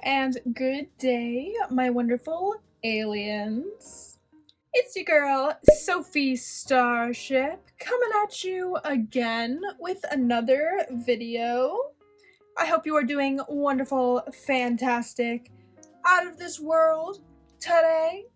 and good day, my wonderful aliens. It's your girl, Sofi Starship, coming at you again with another video. I hope you are doing wonderful, fantastic, out of this world today.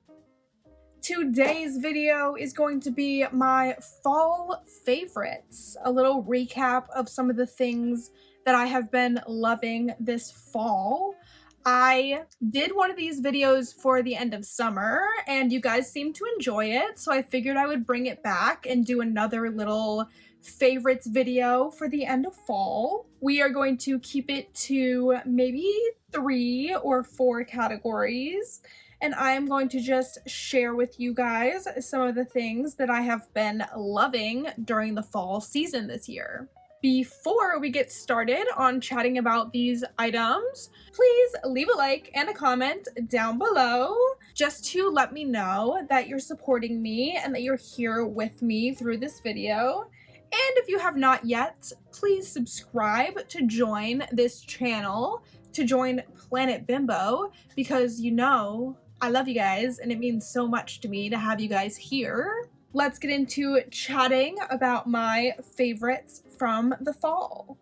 Today's video is going to be my fall favorites, a little recap of some of the things that I have been loving this fall. I did one of these videos for the end of summer and you guys seemed to enjoy it, so I figured I would bring it back and do another little favorites video for the end of fall. We are going to keep it to maybe 3 or 4 categories, and I am going to just share with you guys some of the things that I have been loving during the fall season this year. Before we get started on chatting about these items, please leave a like and a comment down below just to let me know that you're supporting me and that you're here with me through this video. And if you have not yet, please subscribe to join this channel, to join Planet Bimbo, because you know I love you guys and it means so much to me to have you guys here. Let's get into chatting about my favorites from the fall.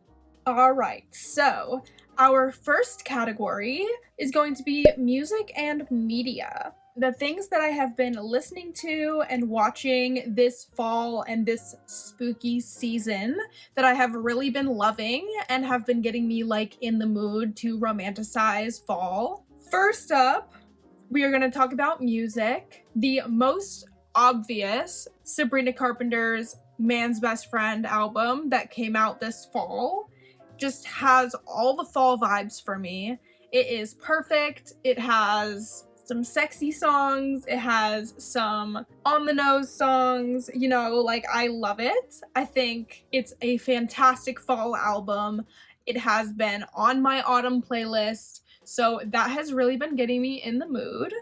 All right, so our first category is going to be music and media. The things that I have been listening to and watching this fall and this spooky season that I have really been loving and have been getting me like in the mood to romanticize fall. First up, we are going to talk about music. The most obvious Sabrina Carpenter's Man's Best Friend album that came out this fall just has all the fall vibes for me. It is perfect. It has some sexy songs. It has some on the nose songs, you know, like I love it. I think it's a fantastic fall album. It has been on my autumn playlist, so that has really been getting me in the mood.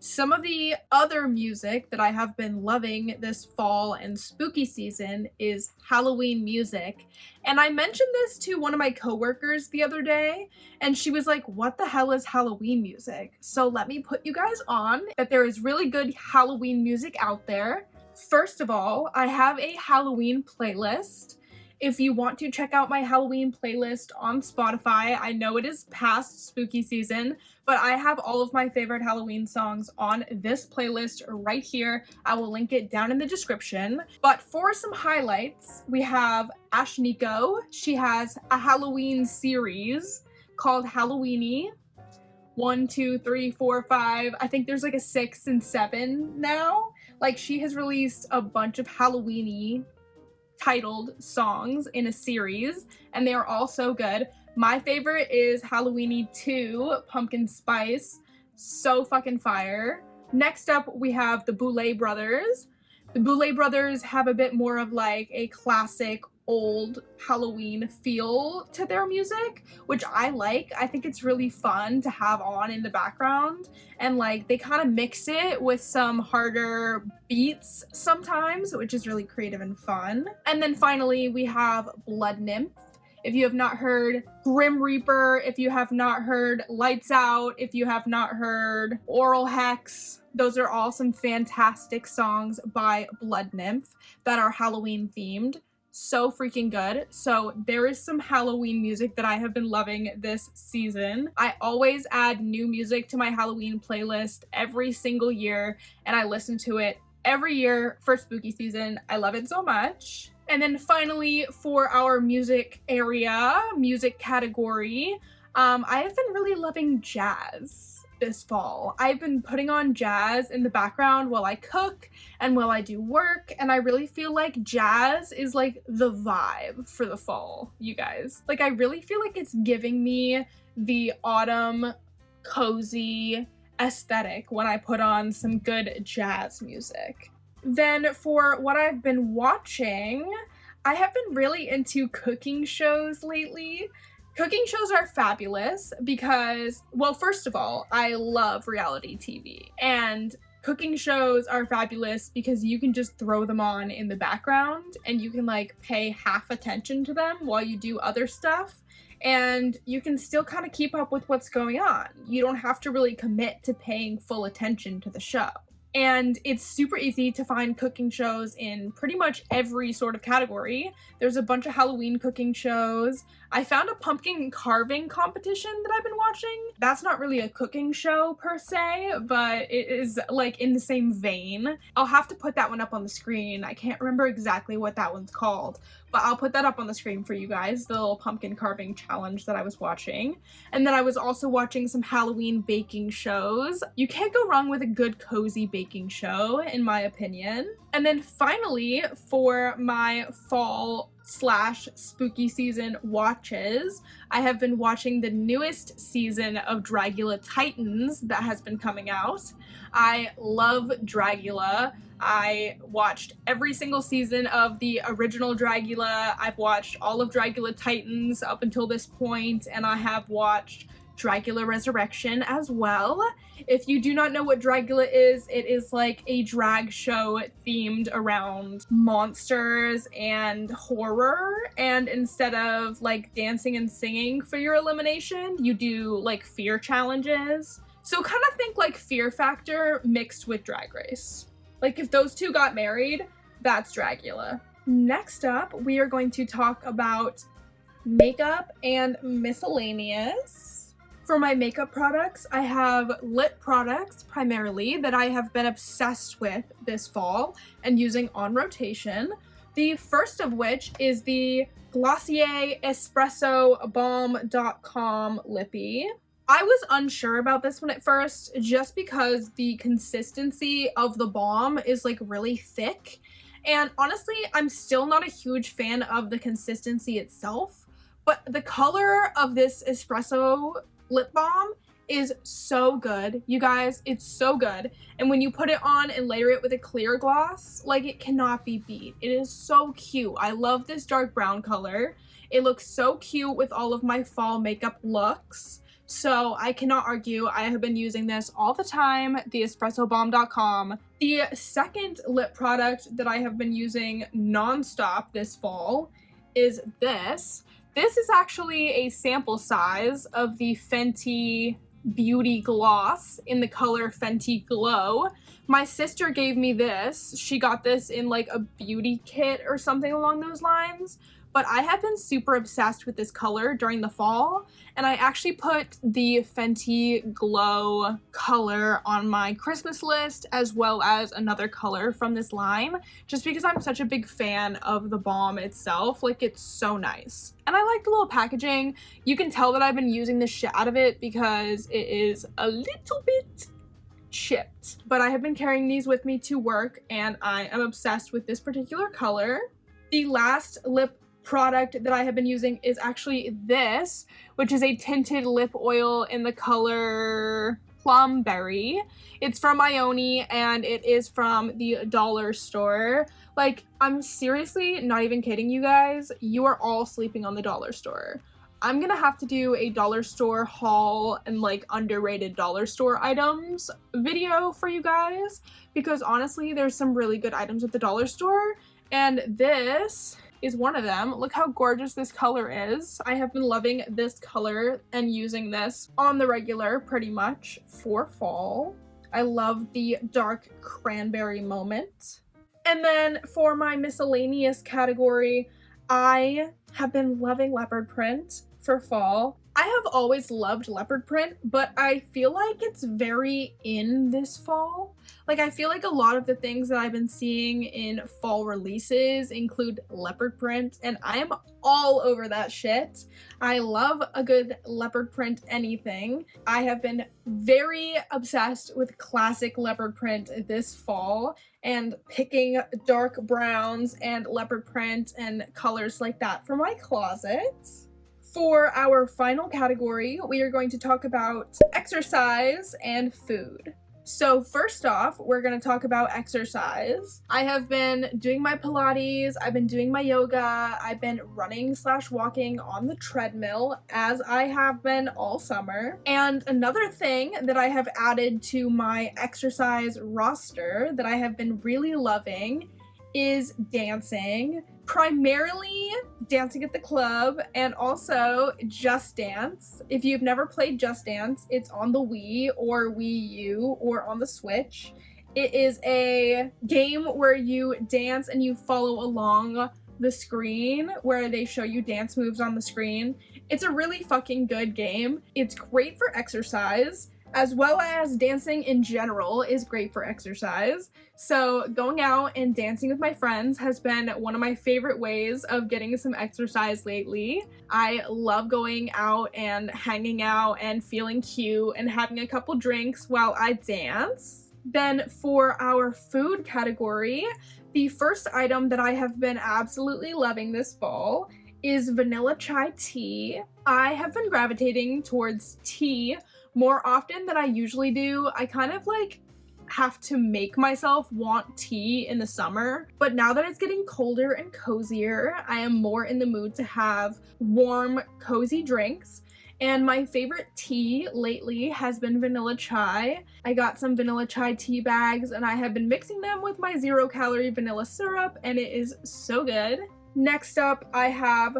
Some of the other music that I have been loving this fall and spooky season is Halloween music. And I mentioned this to one of my coworkers the other day, and she was like, what the hell is Halloween music? So let me put you guys on that there is really good Halloween music out there. First of all, I have a Halloween playlist. If you want to check out my Halloween playlist on Spotify, I know it is past spooky season, but I have all of my favorite Halloween songs on this playlist right here. I will link it down in the description. But for some highlights, we have Ashniko. She has a Halloween series called Halloweeny. 1, 2, 3, 4, 5. I think there's like a 6 and 7 now. Like she has released a bunch of Halloweeny titled songs in a series, and they are all so good. My favorite is Halloweeny 2, Pumpkin Spice. So fucking fire. Next up, we have the Boulay Brothers. The Boulay Brothers have a bit more of like a classic old Halloween feel to their music, which I like. I think it's really fun to have on in the background, and like they kind of mix it with some harder beats sometimes, which is really creative and fun. And then finally we have Blood Nymph. If you have not heard Grim Reaper, if you have not heard Lights Out, if you have not heard Oral Hex, those are all some fantastic songs by Blood Nymph that are Halloween themed. So freaking good. So there is some Halloween music that I have been loving this season. I always add new music to my Halloween playlist every single year, and I listen to it every year for spooky season. I love it so much. And then finally, for our music area, music category, I have been really loving jazz this fall. I've been putting on jazz in the background while I cook and while I do work, and I really feel like jazz is like the vibe for the fall, you guys. Like I really feel like it's giving me the autumn cozy aesthetic when I put on some good jazz music. Then for what I've been watching, I have been really into cooking shows lately. Cooking shows are fabulous because, well, first of all, I love reality TV, and Cooking shows are fabulous because you can just throw them on in the background and you can like pay half attention to them while you do other stuff, and you can still kind of keep up with what's going on. You don't have to really commit to paying full attention to the show. And it's super easy to find cooking shows in pretty much every sort of category. There's a bunch of Halloween cooking shows. I found a pumpkin carving competition that I've been watching. That's not really a cooking show per se, but it is like in the same vein. I'll have to put that one up on the screen. I can't remember exactly what that one's called, but I'll put that up on the screen for you guys, the little pumpkin carving challenge that I was watching. And then I was also watching some Halloween baking shows. You can't go wrong with a good cozy baking show, in my opinion. And then finally, for my fall / spooky season watches, I have been watching the newest season of Dragula Titans that has been coming out. I love Dragula. I watched every single season of the original Dragula. I've watched all of Dragula Titans up until this point, and I have watched Dragula Resurrection as well. If you do not know what Dragula is, it is like a drag show themed around monsters and horror, and instead of like dancing and singing for your elimination, you do like fear challenges. So kind of think like Fear Factor mixed with Drag Race. Like if those two got married, that's Dragula. Next up, we are going to talk about makeup and miscellaneous. For my makeup products, I have lip products primarily that I have been obsessed with this fall and using on rotation. The first of which is the Glossier Espresso Balm.com Lippy. I was unsure about this one at first just because the consistency of the balm is like really thick. And honestly, I'm still not a huge fan of the consistency itself, but the color of this espresso lip balm is so good. You guys, it's so good. And when you put it on and layer it with a clear gloss, like it cannot be beat. It is so cute. I love this dark brown color. It looks so cute with all of my fall makeup looks. So I cannot argue. I have been using this all the time, the espressobalm.com. The second lip product that I have been using nonstop this fall is this. This is actually a sample size of the Fenty Beauty Gloss in the color Fenty Glow. My sister gave me this. She got this in like a beauty kit or something along those lines. But I have been super obsessed with this color during the fall, and I actually put the Fenty Glow color on my Christmas list as well as another color from this line, just because I'm such a big fan of the balm itself. Like, it's so nice. And I like the little packaging. You can tell that I've been using the shit out of it because it is a little bit chipped. But I have been carrying these with me to work, and I am obsessed with this particular color. The last lip product that I have been using is actually this, which is a tinted lip oil in the color Plum Berry. It's from Ione and it is from the dollar store. Like, I'm seriously not even kidding you guys. You are all sleeping on the dollar store. I'm gonna have to do a dollar store haul and like underrated dollar store items video for you guys, because honestly, there's some really good items at the dollar store, and this is one of them. Look how gorgeous this color is. I have been loving this color and using this on the regular pretty much for fall. I love the dark cranberry moment. And then for my miscellaneous category, I have been loving leopard print for fall. I have always loved leopard print, but I feel like it's very in this fall. Like, I feel like a lot of the things that I've been seeing in fall releases include leopard print, and I am all over that shit. I love a good leopard print anything. I have been very obsessed with classic leopard print this fall and picking dark browns and leopard print and colors like that for my closet. For our final category, we are going to talk about exercise and food. So first off, we're going to talk about exercise. I have been doing my Pilates, I've been doing my yoga, I've been running / walking on the treadmill as I have been all summer. And another thing that I have added to my exercise roster that I have been really loving is dancing. Primarily dancing at the club and also Just Dance. If you've never played Just Dance, it's on the Wii or Wii U or on the Switch. It is a game where you dance and you follow along the screen where they show you dance moves on the screen. It's a really fucking good game. It's great for exercise, as well as dancing in general is great for exercise. So going out and dancing with my friends has been one of my favorite ways of getting some exercise lately. I love going out and hanging out and feeling cute and having a couple drinks while I dance. Then for our food category, the first item that I have been absolutely loving this fall is vanilla chai tea. I have been gravitating towards tea more often than I usually do. I kind of like have to make myself want tea in the summer, but now that it's getting colder and cozier, I am more in the mood to have warm, cozy drinks. And my favorite tea lately has been vanilla chai. I got some vanilla chai tea bags and I have been mixing them with my 0-calorie vanilla syrup, and it is so good. Next up, I have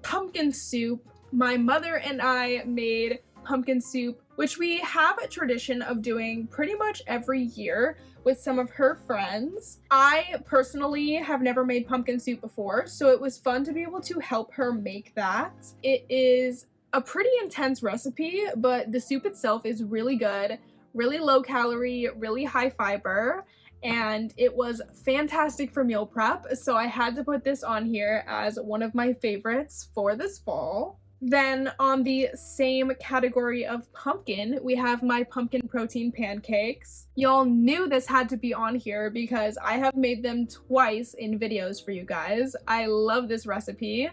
pumpkin soup. My mother and I made pumpkin soup, which we have a tradition of doing pretty much every year with some of her friends. I personally have never made pumpkin soup before, so it was fun to be able to help her make that. It is a pretty intense recipe, but the soup itself is really good, really low calorie, really high fiber, and it was fantastic for meal prep, so I had to put this on here as one of my favorites for this fall. Then on the same category of pumpkin, we have my pumpkin protein pancakes. Y'all knew this had to be on here because I have made them twice in videos for you guys. I love this recipe.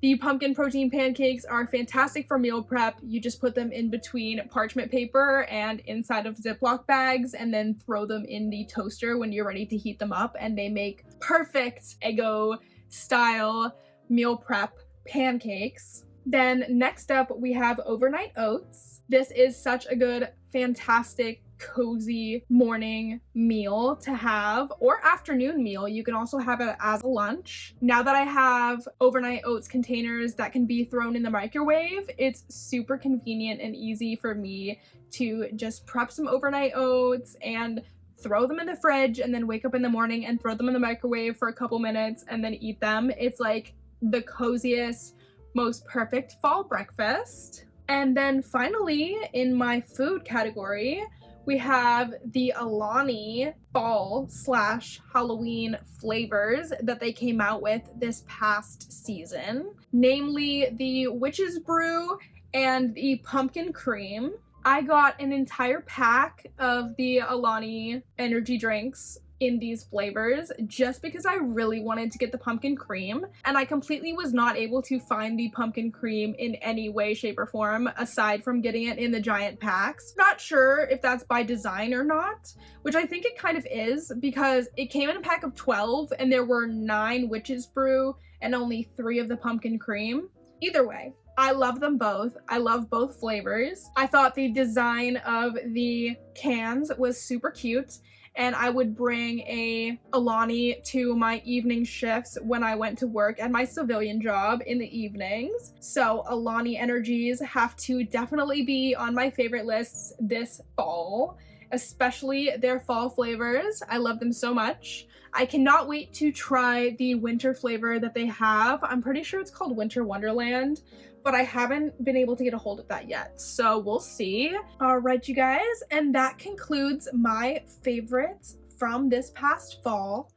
The pumpkin protein pancakes are fantastic for meal prep. You just put them in between parchment paper and inside of Ziploc bags and then throw them in the toaster when you're ready to heat them up, and they make perfect Eggo style meal prep pancakes. Then next up, we have overnight oats. This is such a good, fantastic, cozy morning meal to have, or afternoon meal. You can also have it as a lunch. Now that I have overnight oats containers that can be thrown in the microwave, it's super convenient and easy for me to just prep some overnight oats and throw them in the fridge and then wake up in the morning and throw them in the microwave for a couple minutes and then eat them. It's like the coziest, most perfect fall breakfast. And then finally, in my food category, we have the Alani fall / Halloween flavors that they came out with this past season, namely the Witch's Brew and the Pumpkin Cream. I got an entire pack of the Alani energy drinks in these flavors just because I really wanted to get the pumpkin cream, and I completely was not able to find the pumpkin cream in any way, shape, or form aside from getting it in the giant packs. Not sure if that's by design or not, which I think it kind of is because it came in a pack of 12 and there were 9 Witch's Brew and only 3 of the pumpkin cream. Either way, I love them both. I love both flavors. I thought the design of the cans was super cute, and I would bring a Alani to my evening shifts when I went to work at my civilian job in the evenings. So Alani energies have to definitely be on my favorite lists this fall, especially their fall flavors. I love them so much. I cannot wait to try the winter flavor that they have. I'm pretty sure it's called Winter Wonderland, but I haven't been able to get a hold of that yet, so we'll see. All right, you guys, and that concludes my favorites from this past fall.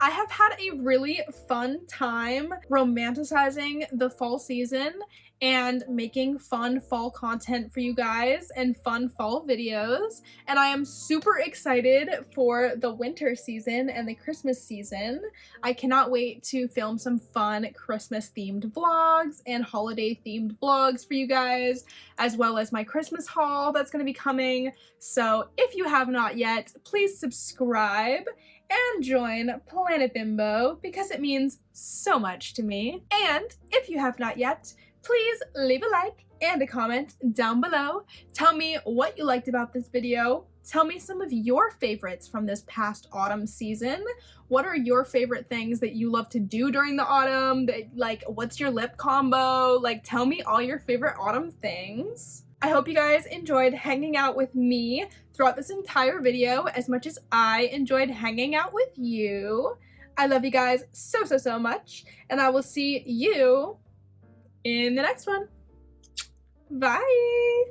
I have had a really fun time romanticizing the fall season and making fun fall content for you guys and fun fall videos. And I am super excited for the winter season and the Christmas season. I cannot wait to film some fun Christmas themed vlogs and holiday themed vlogs for you guys, as well as my Christmas haul that's going to be coming. So if you have not yet, please subscribe and join Planet Bimbo because it means so much to me. And if you have not yet, please leave a like and a comment down below. Tell me what you liked about this video. Tell me some of your favorites from this past autumn season. What are your favorite things that you love to do during the autumn? Like, what's your lip combo? Like, tell me all your favorite autumn things. I hope you guys enjoyed hanging out with me throughout this entire video as much as I enjoyed hanging out with you. I love you guys so much, and I will see you in the next one. Bye!